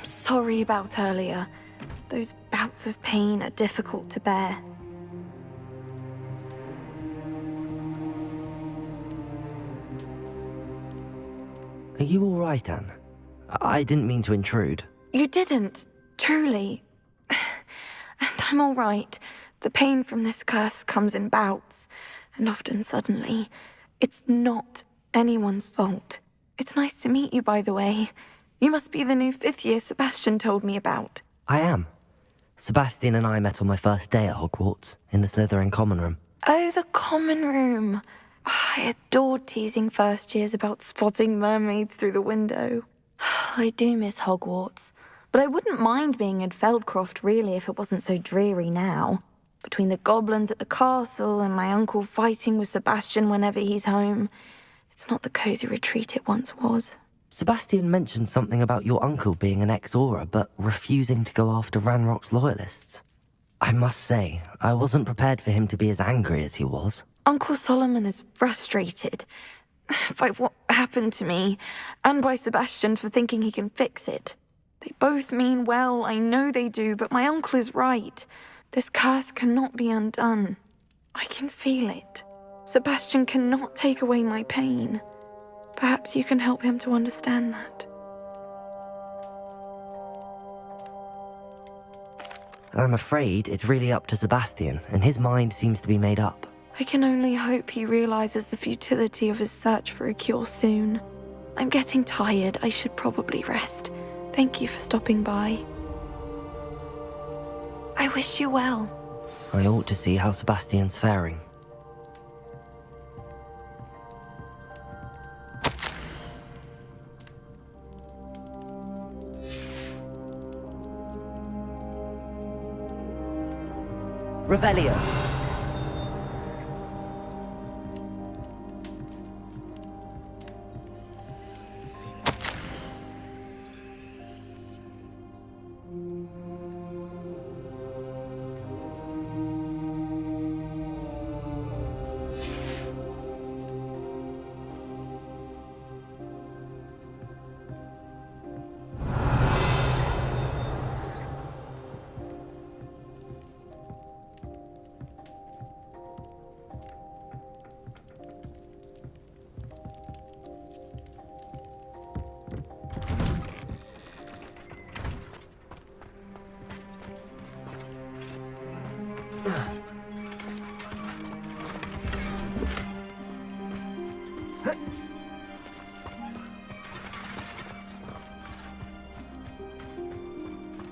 sorry about earlier. Those bouts of pain are difficult to bear. Are you all right, Anne? I didn't mean to intrude. You didn't, truly. And I'm all right. The pain from this curse comes in bouts, and often suddenly. It's not anyone's fault. It's nice to meet you, by the way. You must be the new 5th year Sebastian told me about. I am. Sebastian and I met on my first day at Hogwarts, in the Slytherin common room. Oh, the common room. I adored teasing first years about spotting mermaids through the window. I do miss Hogwarts, but I wouldn't mind being in Feldcroft really if it wasn't so dreary now. Between the goblins at the castle and my uncle fighting with Sebastian whenever he's home, it's not the cozy retreat it once was. Sebastian mentioned something about your uncle being an ex-Auror, but refusing to go after Ranrock's loyalists. I must say, I wasn't prepared for him to be as angry as he was. Uncle Solomon is frustrated by what happened to me, and by Sebastian for thinking he can fix it. They both mean well, I know they do, but my uncle is right. This curse cannot be undone. I can feel it. Sebastian cannot take away my pain. Perhaps you can help him to understand that. I'm afraid it's really up to Sebastian, and his mind seems to be made up. I can only hope he realizes the futility of his search for a cure soon. I'm getting tired. I should probably rest. Thank you for stopping by. I wish you well. I ought to see how Sebastian's faring. Revelio.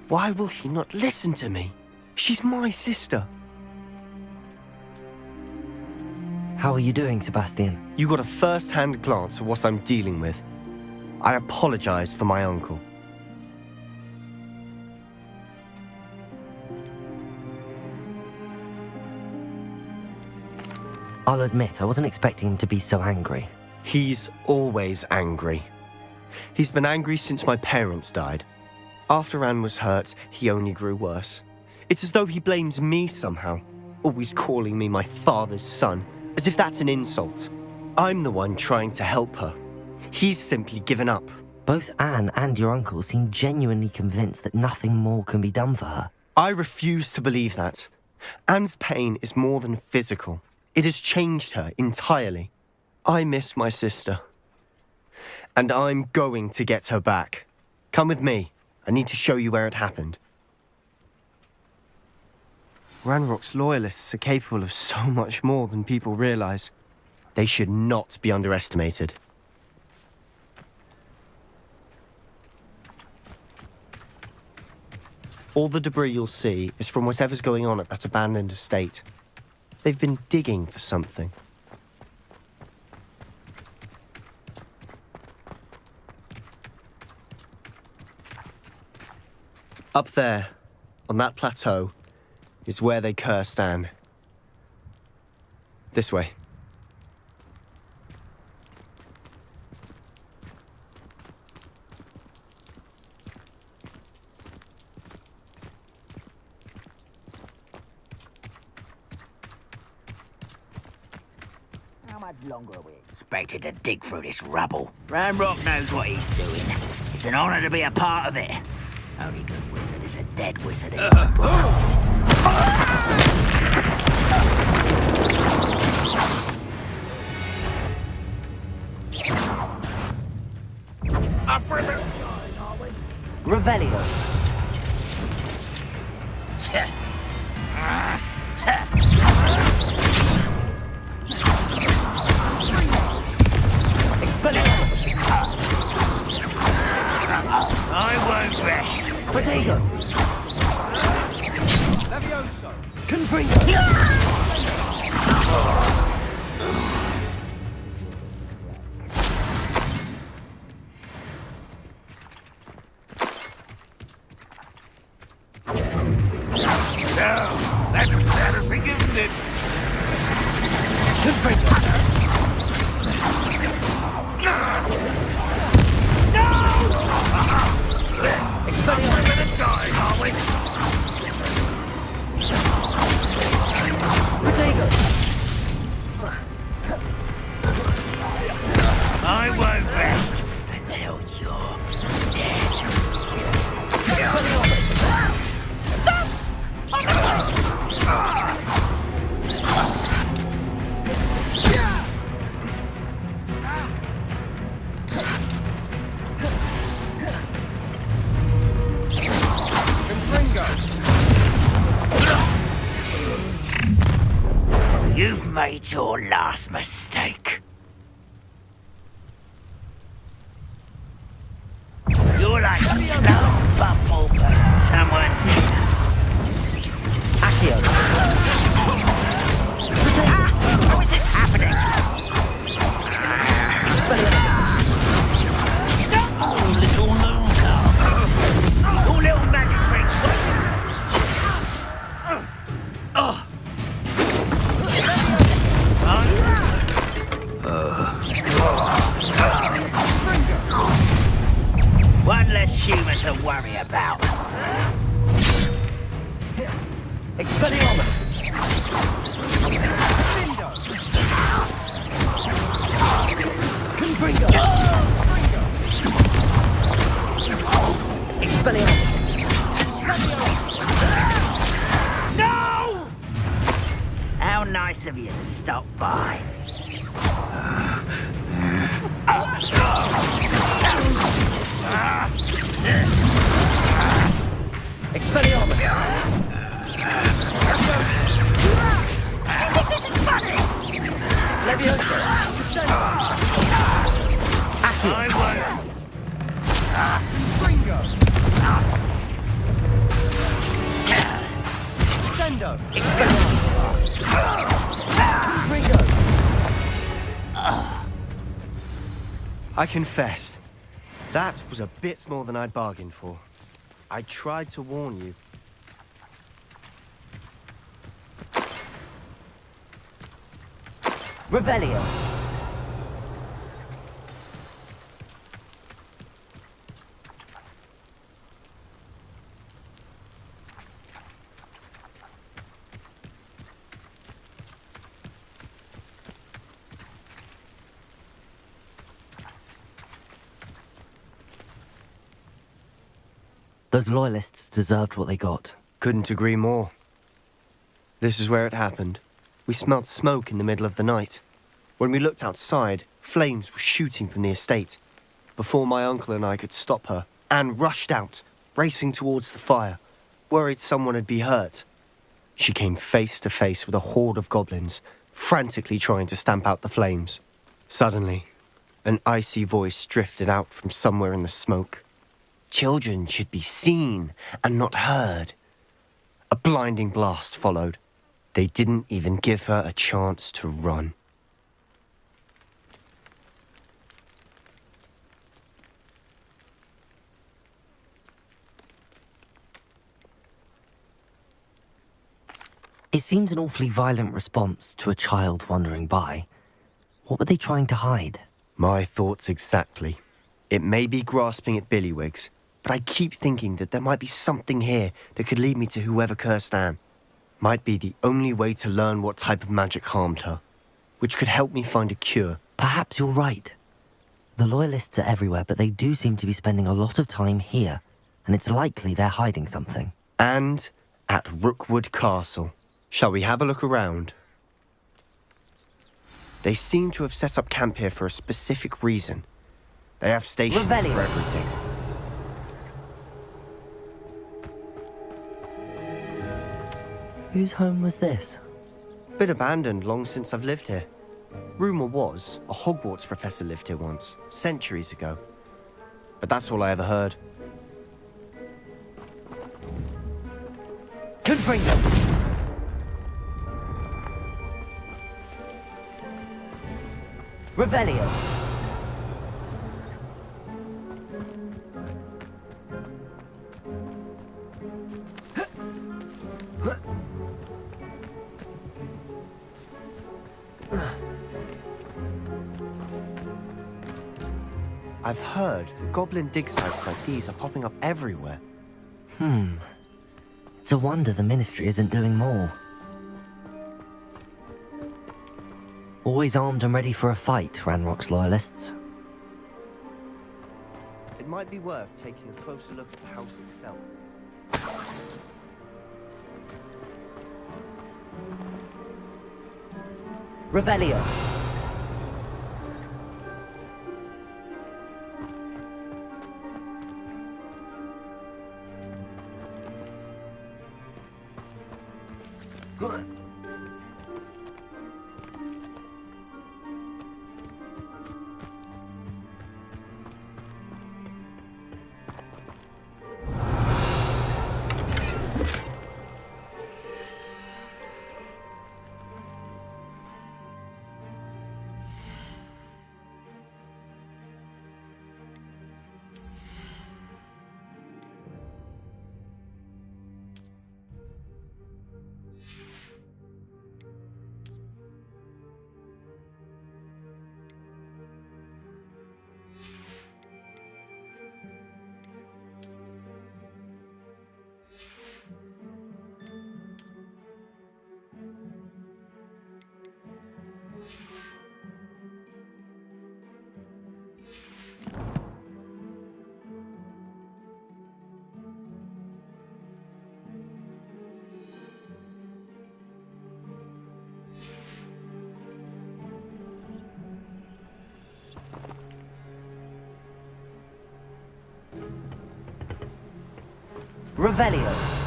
Why will he not listen to me? She's my sister. How are you doing, Sebastian? You got a first-hand glance at what I'm dealing with. I apologize for my uncle. I'll admit, I wasn't expecting him to be so angry. He's always angry. He's been angry since my parents died. After Anne was hurt, he only grew worse. It's as though he blames me somehow, always calling me my father's son, as if that's an insult. I'm the one trying to help her. He's simply given up. Both Anne and your uncle seem genuinely convinced that nothing more can be done for her. I refuse to believe that. Anne's pain is more than physical. It has changed her entirely. I miss my sister. And I'm going to get her back. Come with me. I need to show you where it happened. Ranrock's loyalists are capable of so much more than people realize. They should not be underestimated. All the debris you'll see is from whatever's going on at that abandoned estate. They've been digging for something. Up there, on that plateau, is where they cursed Anne. This way. How much longer are we expected to dig through this rubble? Ranrock knows what he's doing. It's an honor to be a part of it. Only good wizard is a dead wizard. Up for the... Revelio. Expelliarmus. I won't rest. Protego. Levioso! Confringo. Now, that's embarrassing, isn't it? We're gonna die, are we? Protego. I won't rest until you're dead. You've made your last mistake. You're like no bumble, but someone's here. Accio. How is this happening? Oh, little moon girl. Your little magic tricks work. One less human to worry about. Expelliarmus. Confringo. Expelliarmus. No! How nice of you to stop by. Expelliarmus. I think this is funny. Levioso. Accio. I won't. Sendo! Expelliarmus. Confringo. I confess, that was a bit more than I'd bargained for. I tried to warn you. Revelio. Those loyalists deserved what they got. Couldn't agree more. This is where it happened. We smelled smoke in the middle of the night. When we looked outside, flames were shooting from the estate. Before my uncle and I could stop her, Anne rushed out, racing towards the fire, worried someone had been hurt. She came face to face with a horde of goblins, frantically trying to stamp out the flames. Suddenly, an icy voice drifted out from somewhere in the smoke. Children should be seen and not heard. A blinding blast followed. They didn't even give her a chance to run. It seems an awfully violent response to a child wandering by. What were they trying to hide? My thoughts exactly. It may be grasping at Billywigs, but I keep thinking that there might be something here that could lead me to whoever cursed Anne. Might be the only way to learn what type of magic harmed her, which could help me find a cure. Perhaps you're right. The loyalists are everywhere, but they do seem to be spending a lot of time here, and it's likely they're hiding something. And at Rookwood Castle. Shall we have a look around? They seem to have set up camp here for a specific reason. They have stations Revelio. for everything. Whose home was this? Been abandoned long since I've lived here. Rumour was a Hogwarts professor lived here once, centuries ago. But that's all I ever heard. Confringo! Revelio! I've heard that goblin dig sites like these are popping up everywhere. It's a wonder the Ministry isn't doing more. Always armed and ready for a fight, Ranrock's loyalists. It might be worth taking a closer look at the house itself. Revelio! Revelio!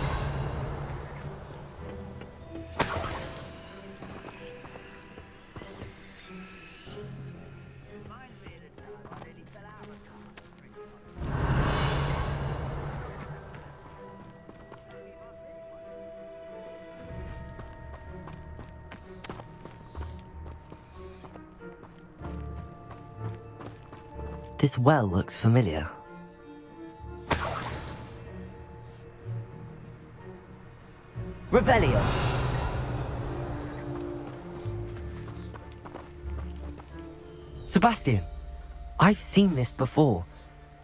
This well looks familiar. Revelio! Sebastian, I've seen this before.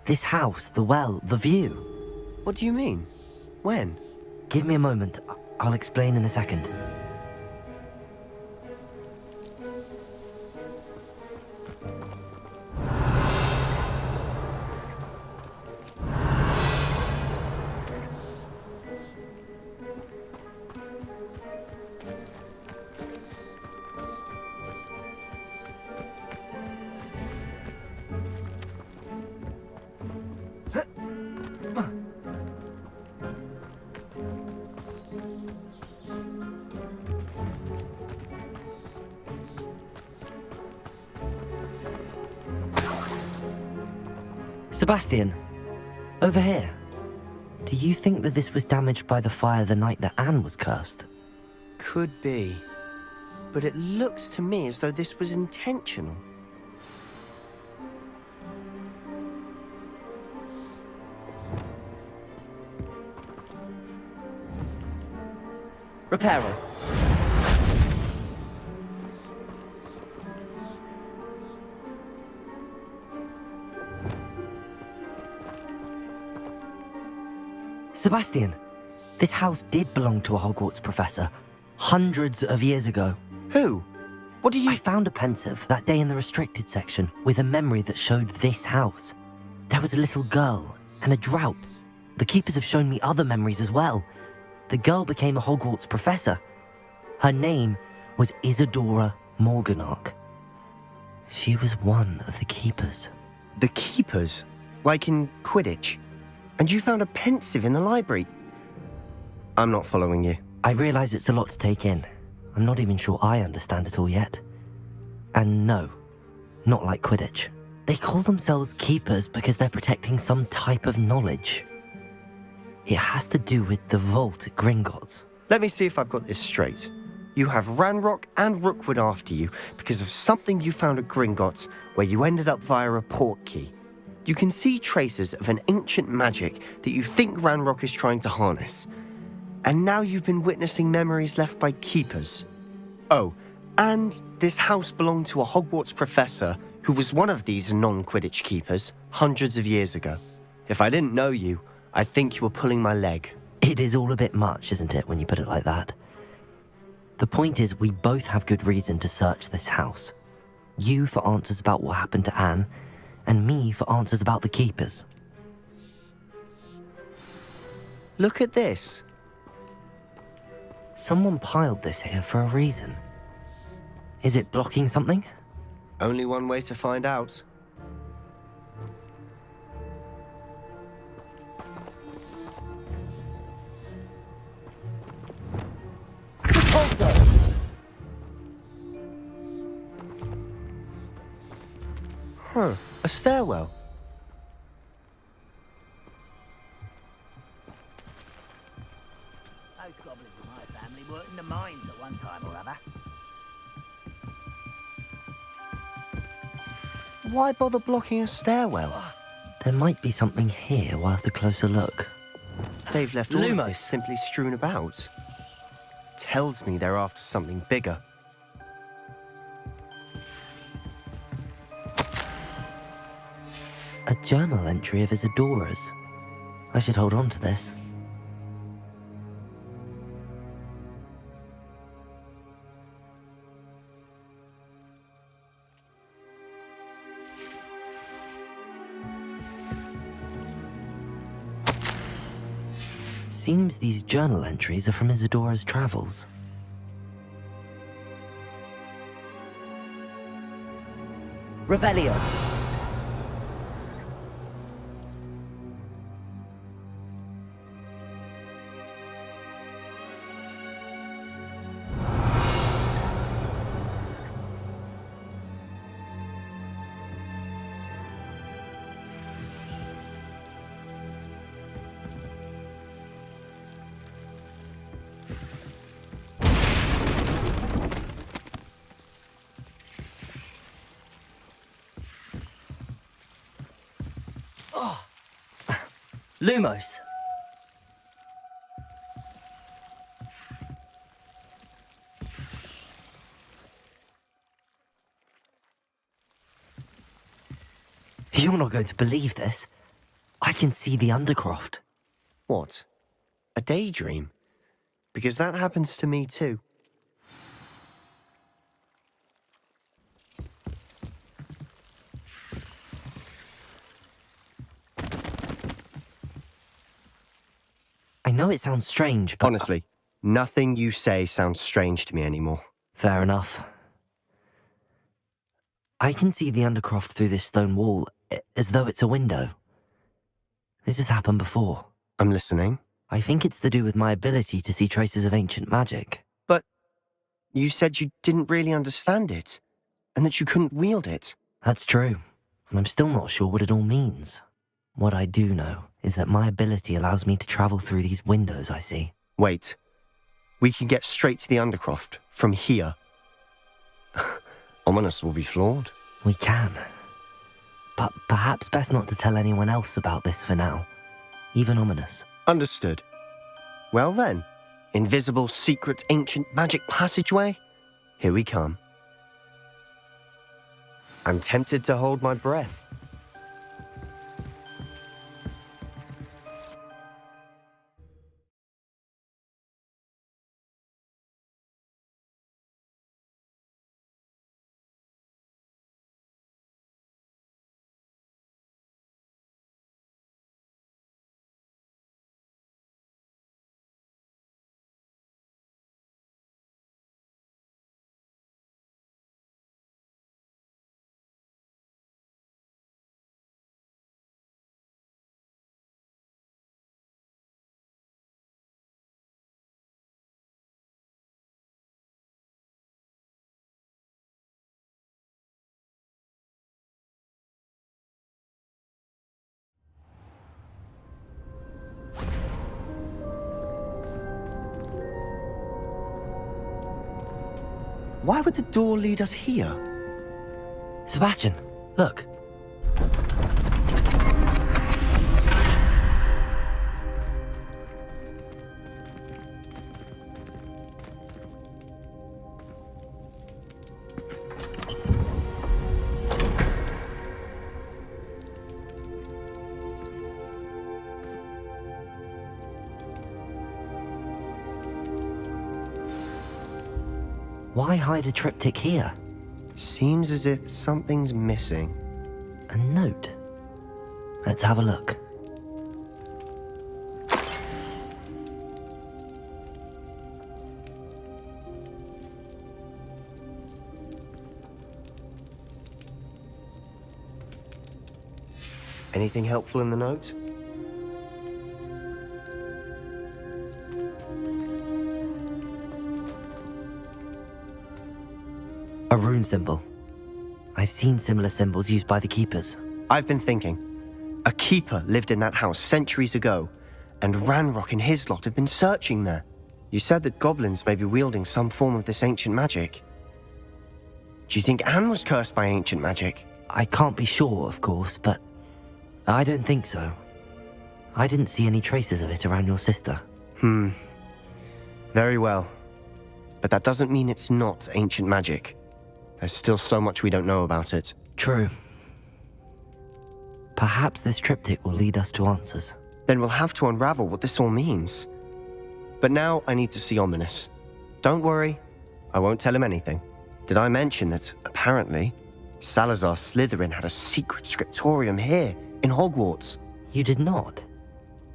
This house, the well, the view. What do you mean? When? Give me a moment. I'll explain in a second. Sebastian, over here. Do you think that this was damaged by the fire the night that Anne was cursed? Could be. But it looks to me as though this was intentional. Reparo. Sebastian, this house did belong to a Hogwarts professor, hundreds of years ago. Who? What do you... I found a pensive that day in the restricted section with a memory that showed this house. There was a little girl and a drought. The Keepers have shown me other memories as well. The girl became a Hogwarts professor. Her name was Isadora Morganach. She was one of the Keepers. The Keepers? Like in Quidditch? And you found a pensive in the library? I'm not following you. I realize it's a lot to take in. I'm not even sure I understand it all yet. And no, not like Quidditch. They call themselves Keepers because they're protecting some type of knowledge. It has to do with the vault at Gringotts. Let me see if I've got this straight. You have Ranrock and Rookwood after you because of something you found at Gringotts where you ended up via a portkey. You can see traces of an ancient magic that you think Ranrock is trying to harness. And now you've been witnessing memories left by Keepers. Oh, and this house belonged to a Hogwarts professor who was one of these non-Quidditch Keepers hundreds of years ago. If I didn't know you, I'd think you were pulling my leg. It is all a bit much, isn't it, when you put it like that? The point is, we both have good reason to search this house. You for answers about what happened to Anne, and me for answers about the Keepers. Look at this. Someone piled this here for a reason. Is it blocking something? Only one way to find out. Huh, a stairwell. Those goblins in my family worked in the mines at one time or other. Why bother blocking a stairwell? There might be something here worth a closer look. They've left all of Lumos. this simply strewn about. Tells me they're after something bigger. A journal entry of Isadora's. I should hold on to this. Seems these journal entries are from Isadora's travels. Revelio. Lumos. You're not going to believe this. I can see the Undercroft. What? A daydream? Because that happens to me too. I know it sounds strange, but... Honestly, nothing you say sounds strange to me anymore. Fair enough. I can see the Undercroft through this stone wall, as though it's a window. This has happened before. I'm listening. I think it's to do with my ability to see traces of ancient magic. But you said you didn't really understand it, and that you couldn't wield it. That's true, and I'm still not sure what it all means. What I do know is that my ability allows me to travel through these windows I see. Wait. We can get straight to the Undercroft from here. Ominous will be floored. We can. But perhaps best not to tell anyone else about this for now. Even Ominous. Understood. Well then, invisible, secret, ancient magic passageway? Here we come. I'm tempted to hold my breath. Why would the door lead us here? Sebastian, look. Why hide a triptych here? Seems as if something's missing. A note. Let's have a look. Anything helpful in the note? A rune symbol. I've seen similar symbols used by the keepers. I've been thinking. A keeper lived in that house centuries ago, and Ranrock and his lot have been searching there. You said that goblins may be wielding some form of this ancient magic. Do you think Anne was cursed by ancient magic? I can't be sure, of course, but I don't think so. I didn't see any traces of it around your sister. Very well. But that doesn't mean it's not ancient magic. There's still so much we don't know about it. True. Perhaps this triptych will lead us to answers. Then we'll have to unravel what this all means. But now I need to see Ominous. Don't worry, I won't tell him anything. Did I mention that, apparently, Salazar Slytherin had a secret scriptorium here, in Hogwarts? You did not?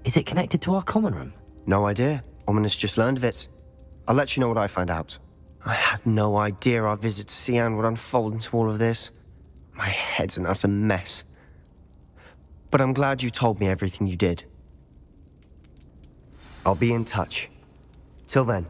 Is it connected to our common room? No idea. Ominous just learned of it. I'll let you know what I find out. I had no idea our visit to Cian would unfold into all of this. My head's an utter mess. But I'm glad you told me everything you did. I'll be in touch. Till then.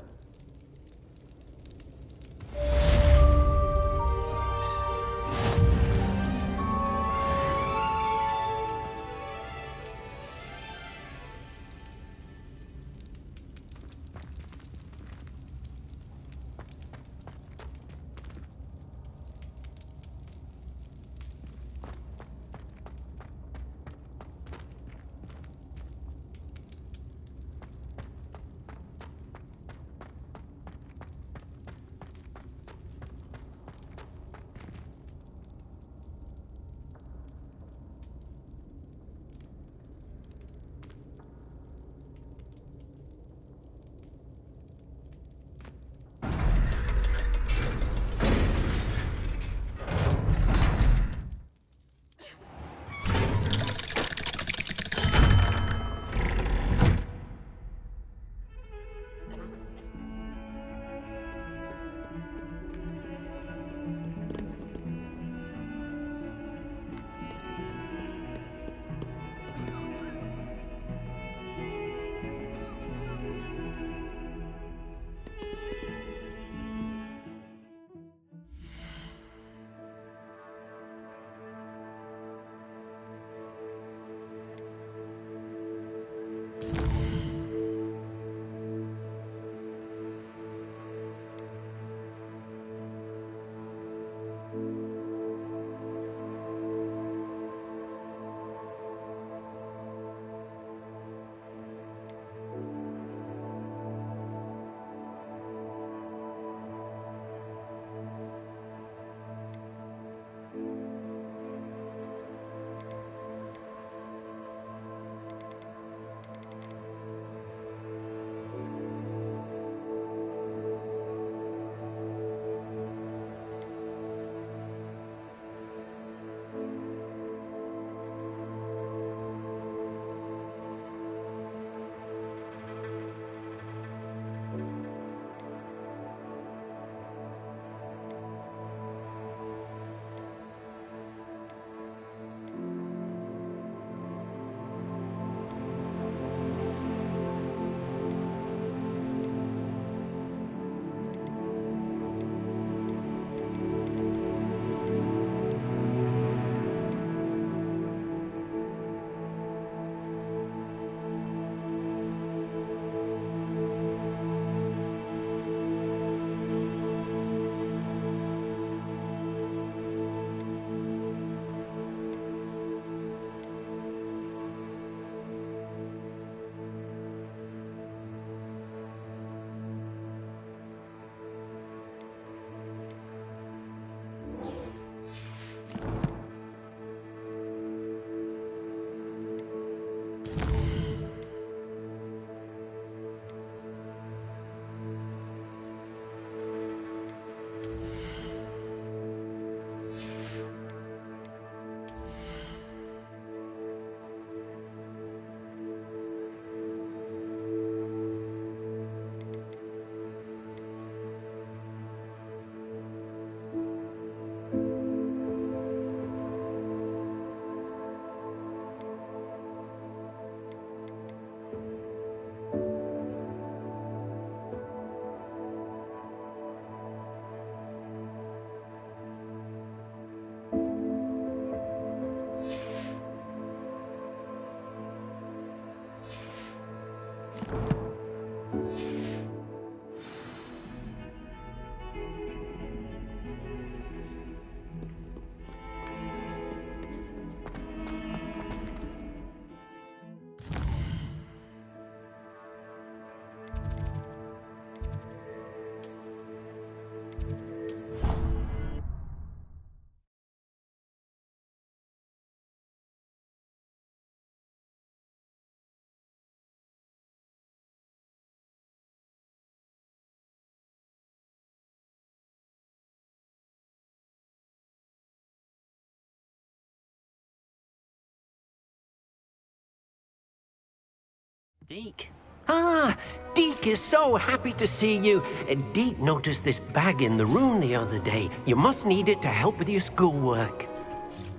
Deke? Ah, Deke is so happy to see you. Deke noticed this bag in the room the other day. You must need it to help with your schoolwork.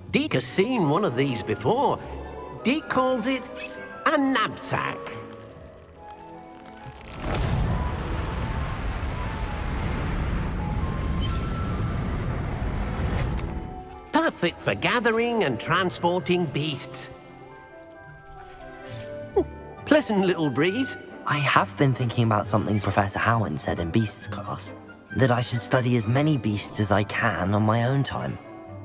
Deke has seen one of these before. Deke calls it a knapsack. Perfect for gathering and transporting beasts. Pleasant little breeze. I have been thinking about something Professor Howard said in Beasts class, that I should study as many beasts as I can on my own time.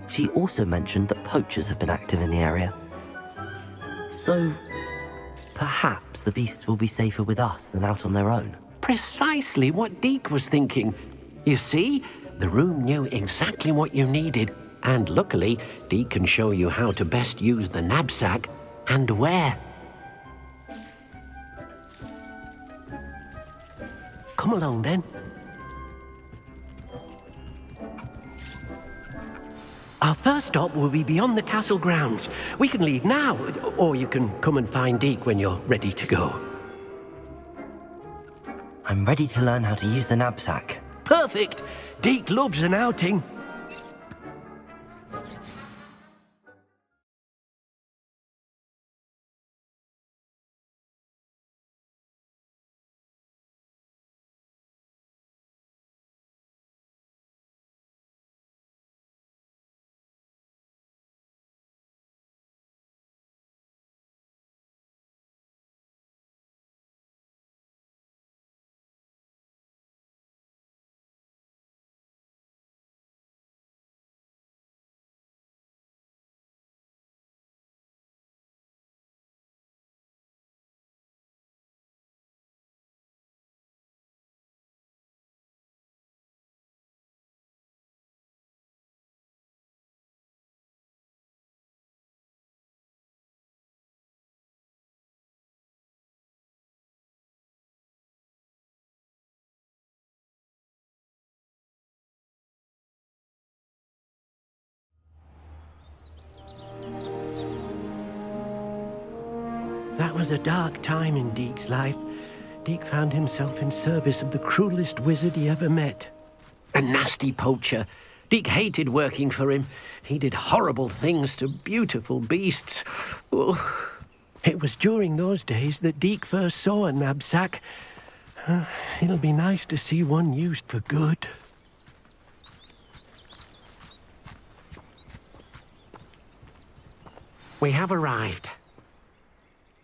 She also mentioned that poachers have been active in the area. So, perhaps the beasts will be safer with us than out on their own. Precisely what Deke was thinking. You see, the room knew exactly what you needed, and luckily, Deke can show you how to best use the knapsack and where. Come along then. Our first stop will be beyond the castle grounds. We can leave now, or you can come and find Deke when you're ready to go. I'm ready to learn how to use the knapsack. Perfect! Deke loves an outing. That was a dark time in Deke's life. Deke found himself in service of the cruelest wizard he ever met. A nasty poacher. Deke hated working for him. He did horrible things to beautiful beasts. Oh. It was during those days that Deke first saw a knapsack. It'll be nice to see one used for good. We have arrived.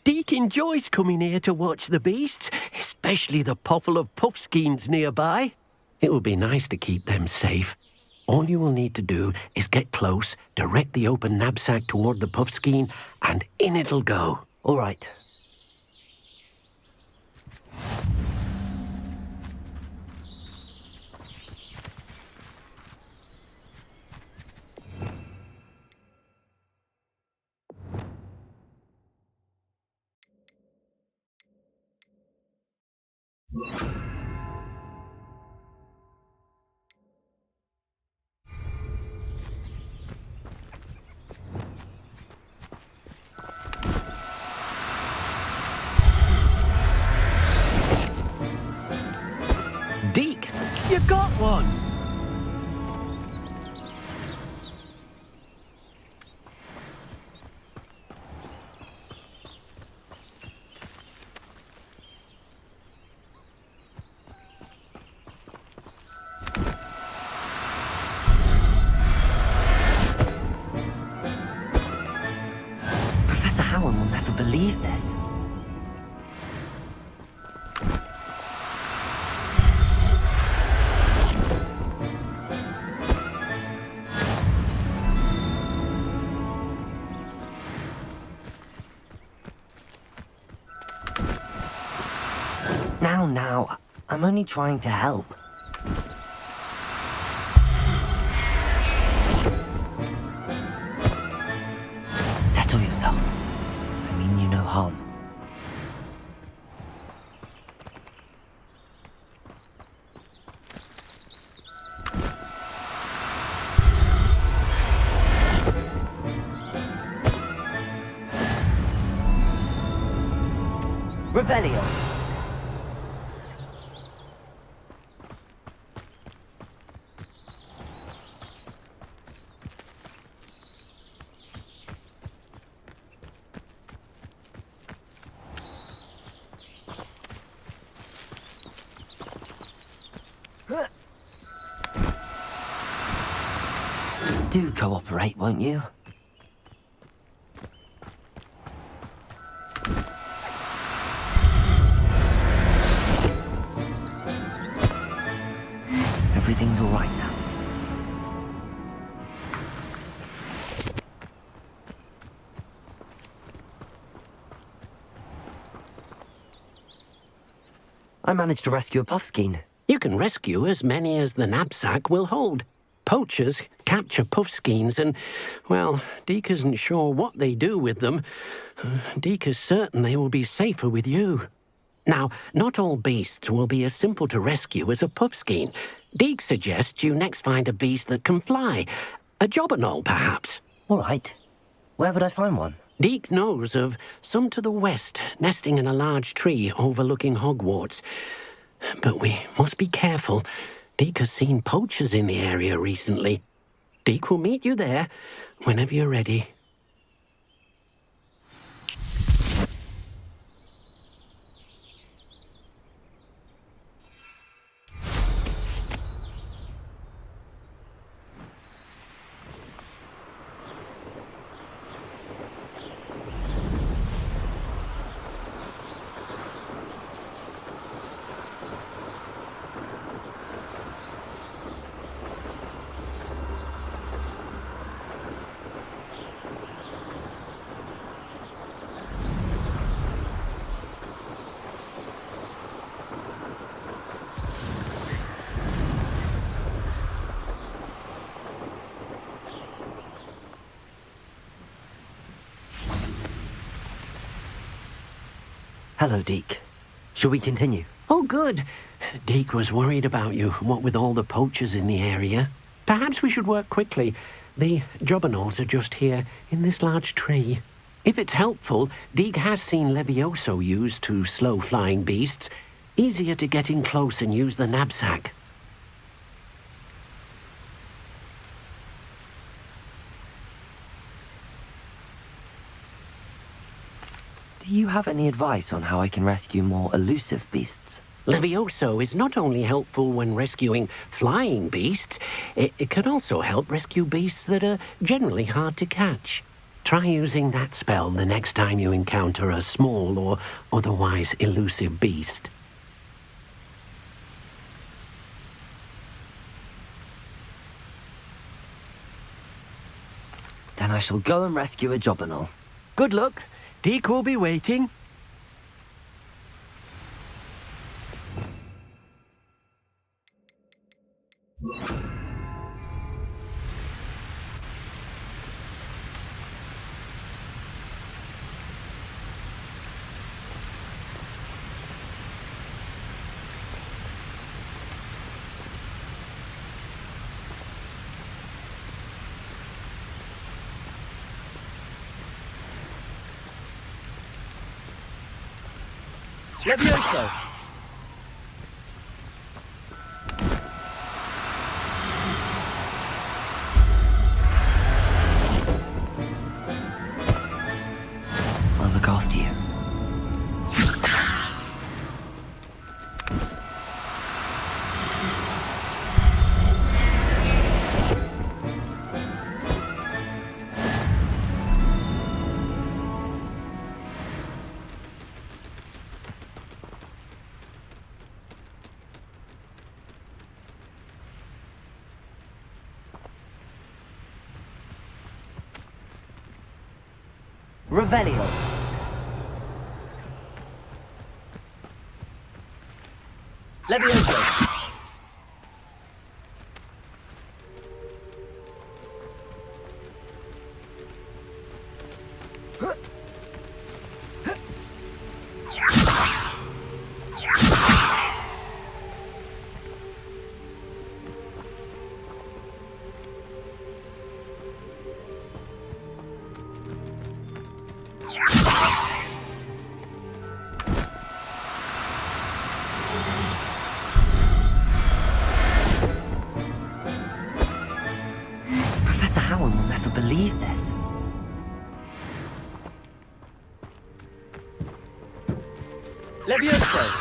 Deke enjoys coming here to watch the beasts, especially the poffle of puffskeins nearby. It will be nice to keep them safe. All you will need to do is get close, direct the open knapsack toward the puffskein, and in it'll go. All right. Deke, you got one! Professor Howard will never believe this. Now, I'm only trying to help. Settle yourself. I mean you no harm. Revelio. Do cooperate, won't you? Everything's all right now. I managed to rescue a puffskein. You can rescue as many as the knapsack will hold. Poachers capture puffskeins and, well, Deke isn't sure what they do with them. Deke is certain they will be safer with you. Now, not all beasts will be as simple to rescue as a puffskein. Deke suggests you next find a beast that can fly. A jobberknoll, perhaps. All right. Where would I find one? Deke knows of some to the west, nesting in a large tree overlooking Hogwarts. But we must be careful. Deke has seen poachers in the area recently. Deke will meet you there whenever you're ready. Hello, Deke. Shall we continue? Oh, good. Deke was worried about you, what with all the poachers in the area. Perhaps we should work quickly. The jobberknolls are just here, in this large tree. If it's helpful, Deke has seen Levioso used to slow flying beasts. Easier to get in close and use the knapsack. Do you have any advice on how I can rescue more elusive beasts? Levioso is not only helpful when rescuing flying beasts, it can also help rescue beasts that are generally hard to catch. Try using that spell the next time you encounter a small or otherwise elusive beast. Then I shall go and rescue a jobberknoll. Good luck. Deke will be waiting. Levioso! I'll look after you. Revelio. Levioso. believe this. Levioso!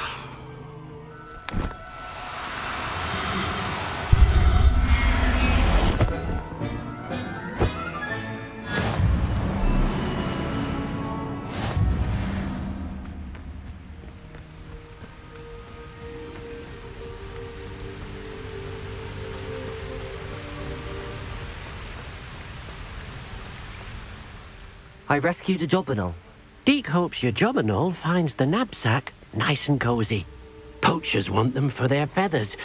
I rescued a Jobberknoll. Deke hopes your Jobberknoll finds the knapsack nice and cozy. Poachers want them for their feathers,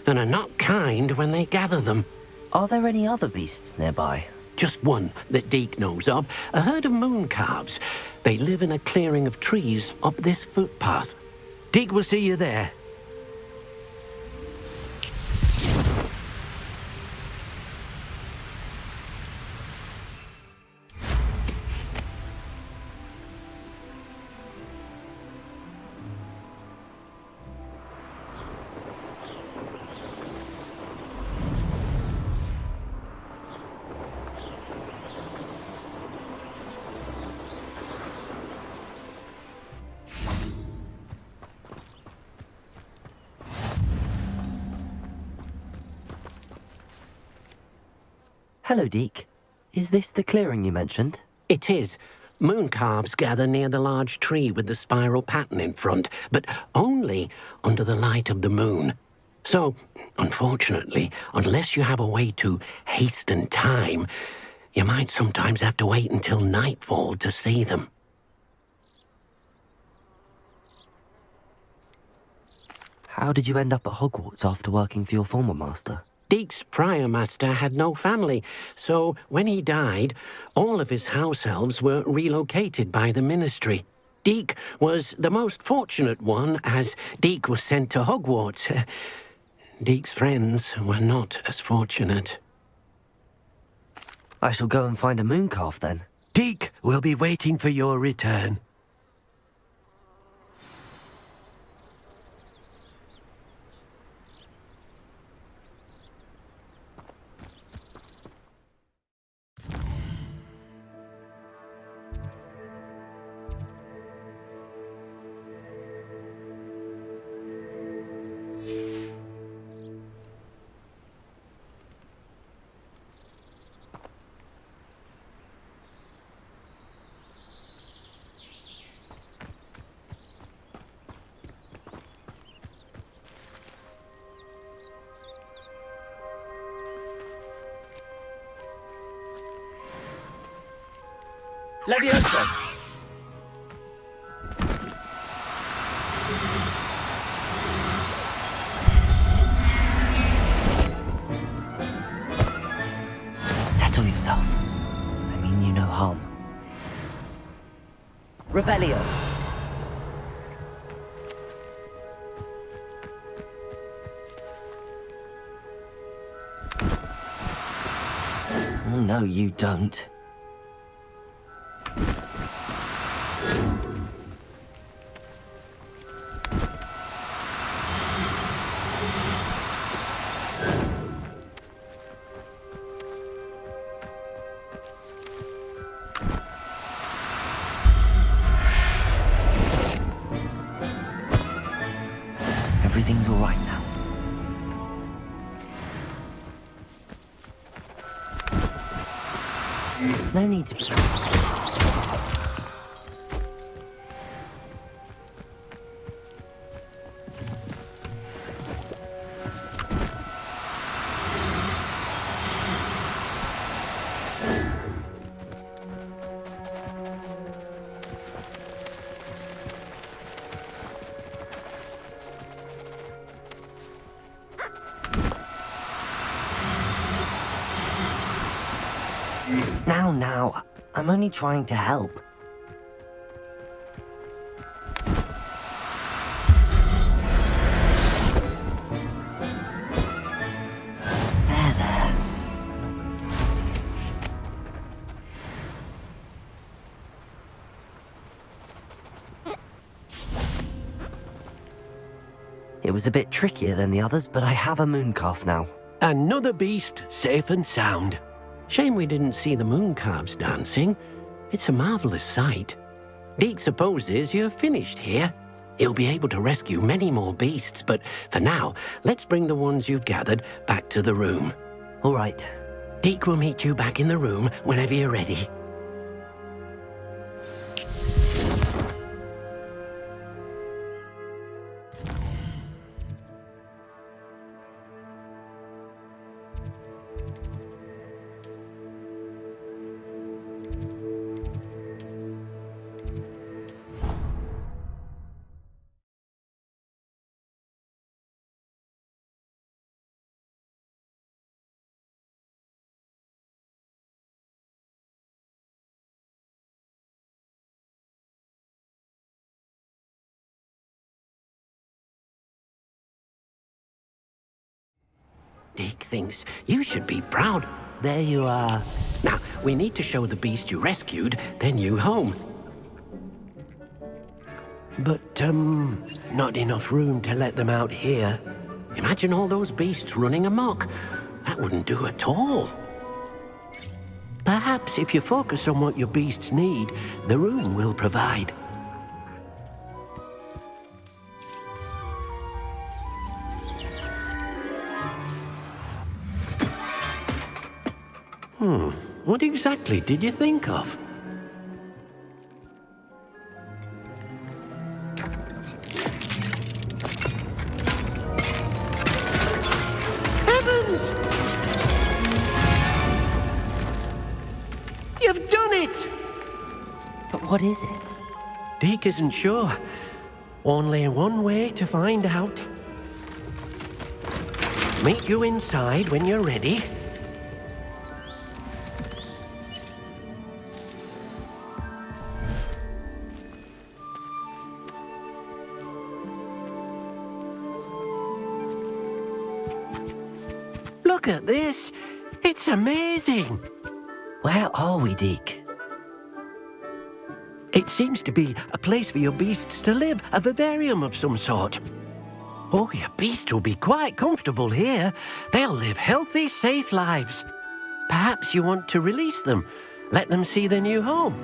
and are not kind when they gather them. Are there any other beasts nearby? Just one that Deke knows of, a herd of moon calves. They live in a clearing of trees up this footpath. Deke will see you there. Hello, Deke. Is this the clearing you mentioned? It is. Moon calves gather near the large tree with the spiral pattern in front, but only under the light of the moon. So, unfortunately, unless you have a way to hasten time, you might sometimes have to wait until nightfall to see them. How did you end up at Hogwarts after working for your former master? Deke's prior master had no family, so when he died, all of his house elves were relocated by the ministry. Deke was the most fortunate one, as Deke was sent to Hogwarts. Deke's friends were not as fortunate. I shall go and find a moon calf then. Deke will be waiting for your return. Levioso! Settle yourself. I mean you no harm. Revelio. Oh, no, you don't. Everything's all right now. No need to be... Now, I'm only trying to help. There. It was a bit trickier than the others, but I have a moon calf now. Another beast safe and sound. Shame we didn't see the moon calves dancing. It's a marvelous sight. Deke supposes you're finished here. He'll be able to rescue many more beasts, but for now, let's bring the ones you've gathered back to the room. All right. Deke will meet you back in the room whenever you're ready. Deke thinks you should be proud. There you are. Now, we need to show the beast you rescued their new home. But, not enough room to let them out here. Imagine all those beasts running amok. That wouldn't do at all. Perhaps if you focus on what your beasts need, the room will provide. What exactly did you think of? Heavens! You've done it! But what is it? Deke isn't sure. Only one way to find out. Meet you inside when you're ready. Look at this. It's amazing. Where are we, Deke? It seems to be a place for your beasts to live, a vivarium of some sort. Oh, your beasts will be quite comfortable here. They'll live healthy, safe lives. Perhaps you want to release them, let them see their new home.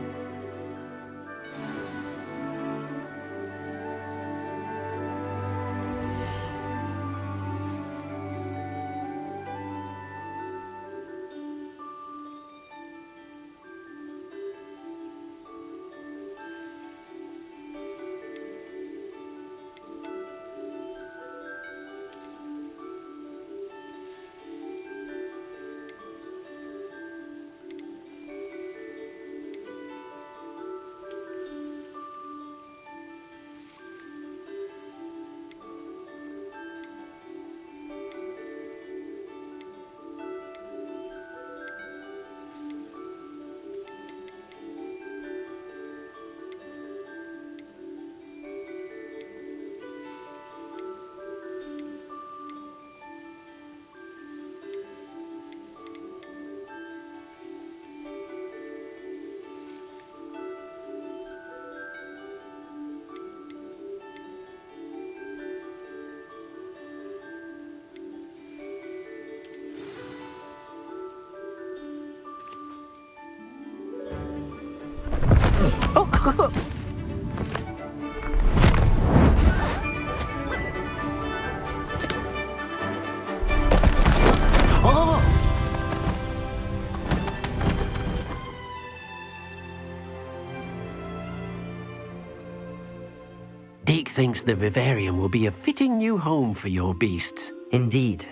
Deke thinks the vivarium will be a fitting new home for your beasts. Indeed.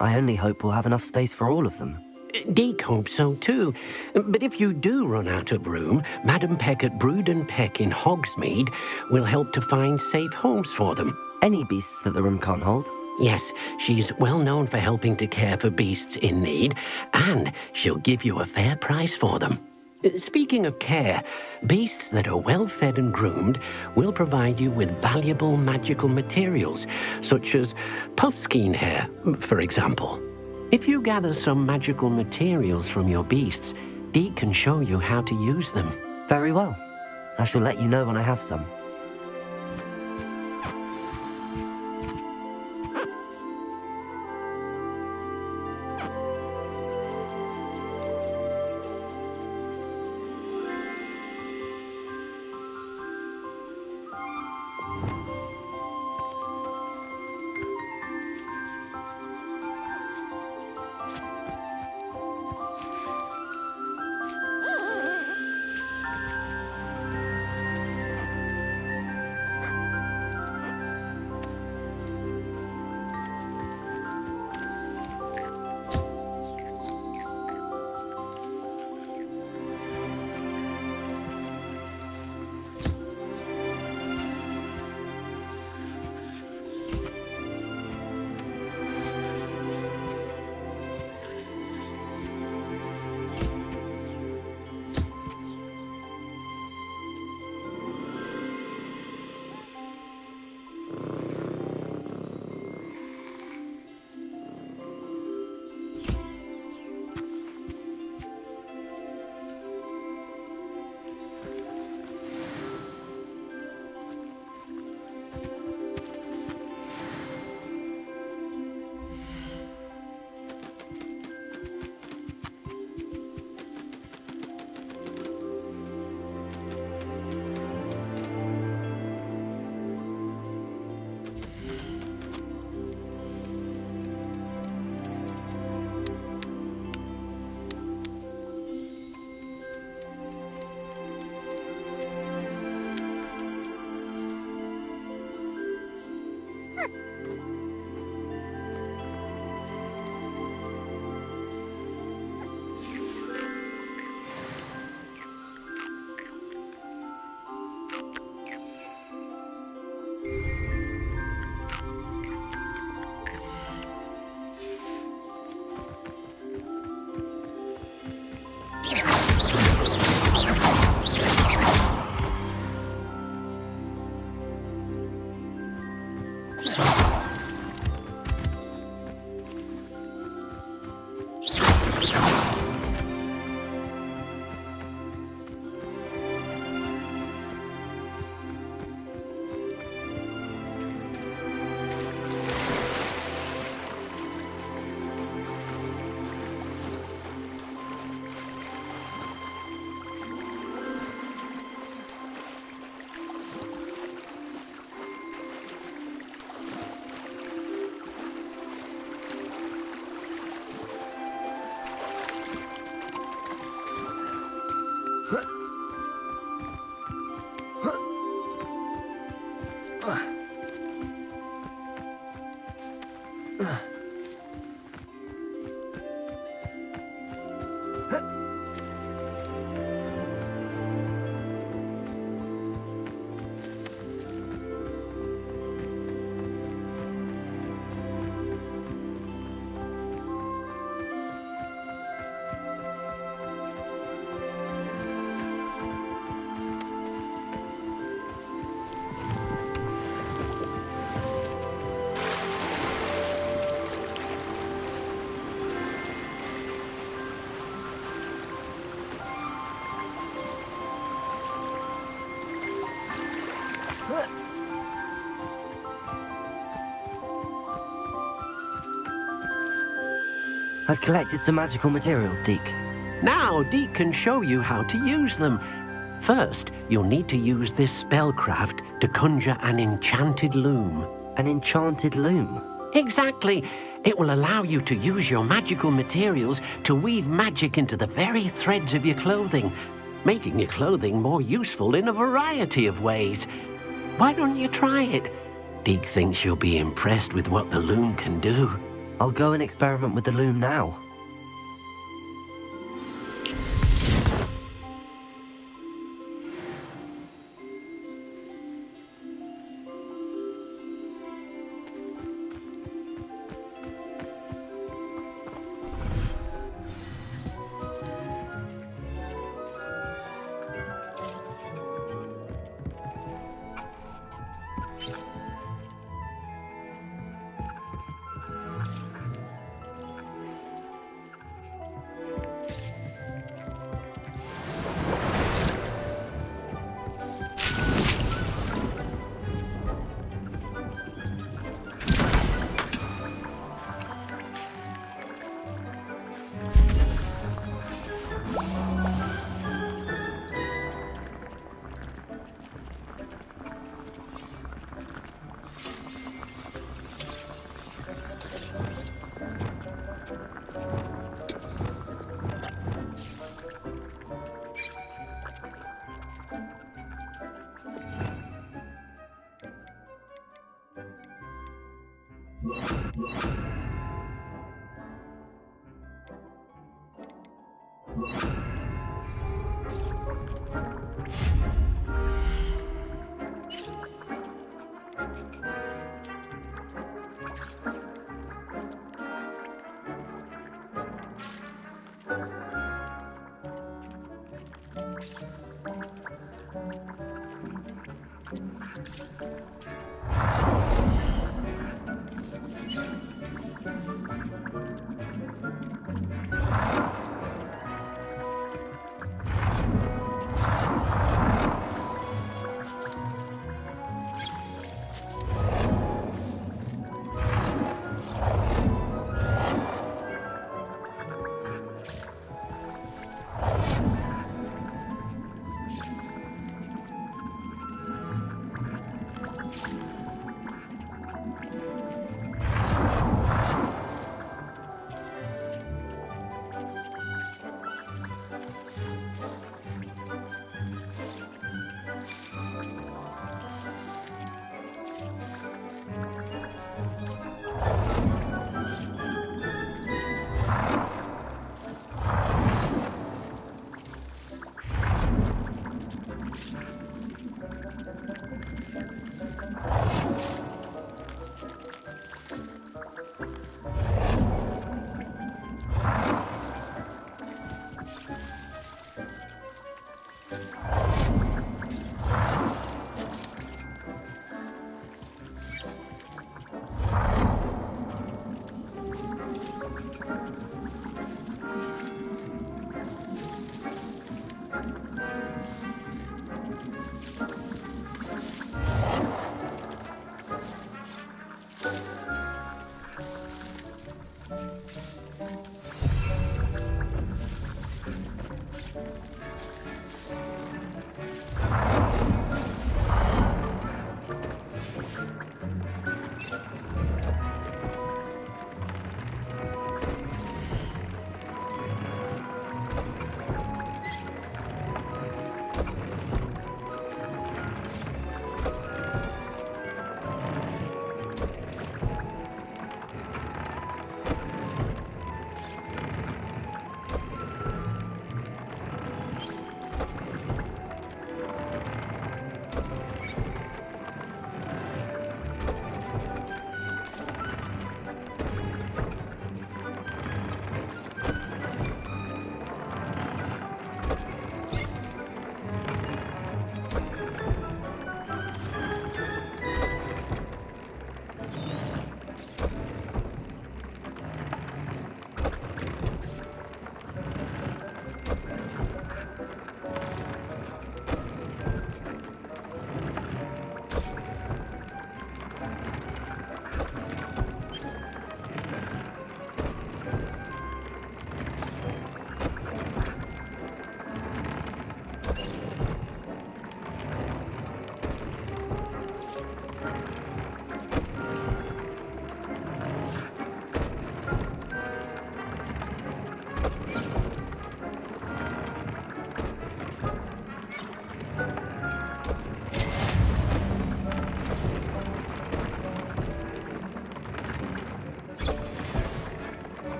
I only hope we'll have enough space for all of them. Deke hopes so too. But if you do run out of room, Madam Peck at Brood and Peck in Hogsmeade will help to find safe homes for them. Any beasts that the room can't hold? Yes, she's well known for helping to care for beasts in need, and she'll give you a fair price for them. Speaking of care, beasts that are well fed and groomed will provide you with valuable magical materials, such as puffskein hair, for example. If you gather some magical materials from your beasts, Deke can show you how to use them. Very well. I shall let you know when I have some. I've collected some magical materials, Deke. Now, Deke can show you how to use them. First, you'll need to use this spellcraft to conjure an enchanted loom. An enchanted loom? Exactly. It will allow you to use your magical materials to weave magic into the very threads of your clothing, making your clothing more useful in a variety of ways. Why don't you try it? Deke thinks you'll be impressed with what the loom can do. I'll go and experiment with the loom now.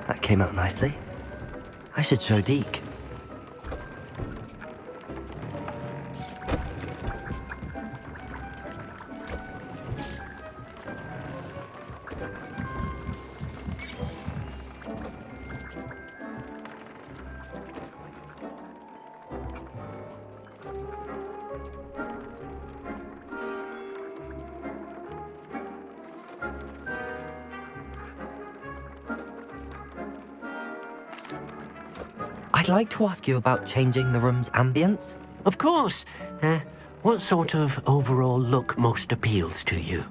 That came out nicely. I should show Deke. I'd like to ask you about changing the room's ambience. Of course. What sort of overall look most appeals to you?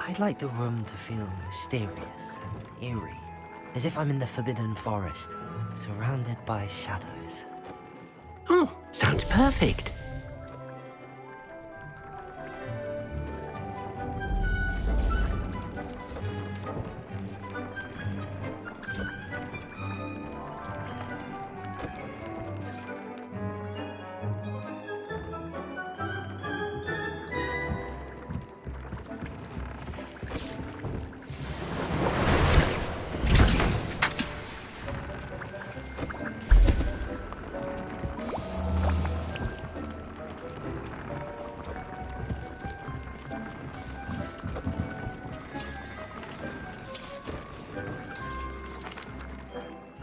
I'd like the room to feel mysterious and eerie, as if I'm in the Forbidden Forest, surrounded by shadows. Oh, sounds perfect.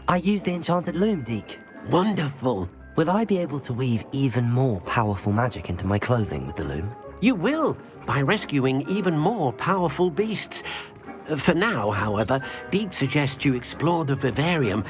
I use the enchanted loom, Deke. Wonderful. Will I be able to weave even more powerful magic into my clothing with the loom? You will, by rescuing even more powerful beasts. For now, however, Deke suggests you explore the vivarium